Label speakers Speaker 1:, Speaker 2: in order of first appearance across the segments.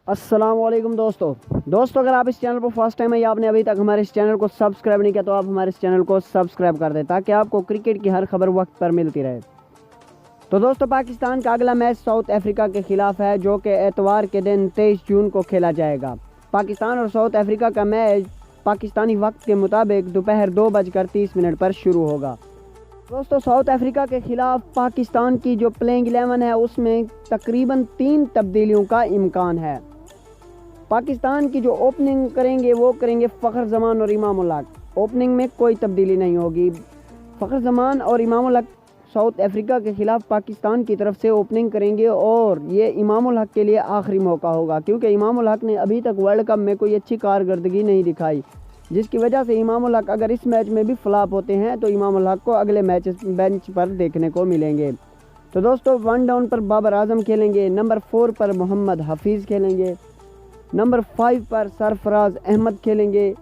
Speaker 1: अस्सलामुअलैकुम दोस्तों अगर आप इस चैनल पर फर्स्ट टाइम है या आपने अभी तक हमारे इस चैनल को सब्सक्राइब नहीं किया तो आप हमारे इस चैनल को सब्सक्राइब कर दें ताकि आपको क्रिकेट की हर खबर वक्त पर मिलती रहे। तो दोस्तों पाकिस्तान का अगला मैच साउथ अफ्रीका के खिलाफ है जो कि एतवार के दिन 23 जून को खेला जाएगा। पाकिस्तान और साउथ अफ्रीका का मैच पाकिस्तानी वक्त के मुताबिक दोपहर 2:30 पर शुरू होगा। दोस्तों साउथ अफ्रीका के खिलाफ पाकिस्तान की जो प्लेइंग 11 है उसमें तकरीबन 3 तब्दीलियों का इम्कान है। पाकिस्तान की जो ओपनिंग करेंगे वो करेंगे फ़खर जमान और इमाम उल हक। ओपनिंग में कोई तब्दीली नहीं होगी। फ़खर जमान और इमाम उल हक साउथ अफ्रीका के ख़िलाफ़ पाकिस्तान की तरफ से ओपनिंग करेंगे और ये इमाम उल हक के लिए आखिरी मौका होगा क्योंकि इमाम उल हक ने अभी तक वर्ल्ड कप में कोई अच्छी कारकर्दगी नहीं दिखाई, जिसकी वजह से इमाम उल हक अगर इस मैच में भी फ्लॉप होते हैं तो इमाम उल हक को अगले मैच बेंच पर देखने को मिलेंगे। तो दोस्तों 1 डाउन पर बाबर आजम खेलेंगे, नंबर 4 पर मोहम्मद हफीज़ खेलेंगे, नंबर 5 पर सरफराज अहमद खेलेंगे,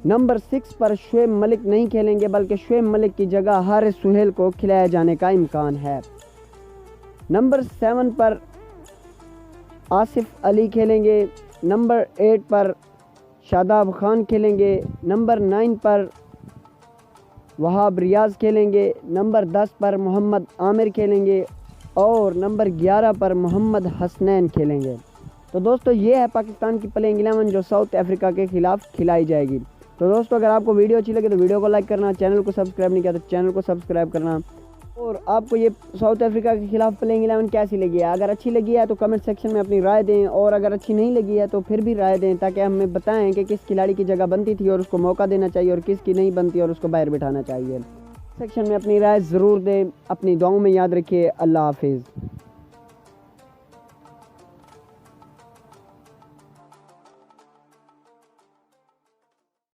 Speaker 1: नंबर 6 पर शुएब मलिक नहीं खेलेंगे बल्कि शुएब मलिक की जगह हारिस सुहेल को खिलाया जाने का इम्कान है। नंबर 7 पर आसिफ अली खेलेंगे, नंबर 8 पर शादाब खान खेलेंगे, नंबर 9 पर वहाब रियाज खेलेंगे, नंबर 10 पर मोहम्मद आमिर खेलेंगे और नंबर 11 पर मोहम्मद हसनैन खेलेंगे। तो दोस्तों ये है पाकिस्तान की प्लेइंग 11 जो साउथ अफ्रीका के खिलाफ खिलाई जाएगी। तो दोस्तों अगर आपको वीडियो अच्छी लगे तो वीडियो को लाइक करना, चैनल को सब्सक्राइब नहीं किया तो चैनल को सब्सक्राइब करना। और आपको ये साउथ अफ्रीका के खिलाफ प्लेइंग 11 कैसी लगी है, अगर अच्छी लगी है तो कमेंट सेक्शन में अपनी राय दें और अगर अच्छी नहीं लगी है तो फिर भी राय दें ताकि हमें बताएं कि किस खिलाड़ी की जगह बनती थी और उसको मौका देना चाहिए और किसकी नहीं बनती और उसको बाहर बिठाना चाहिए। सेक्शन में अपनी राय ज़रूर दें। अपनी दुआओं में याद रखिए। अल्लाह हाफिज़।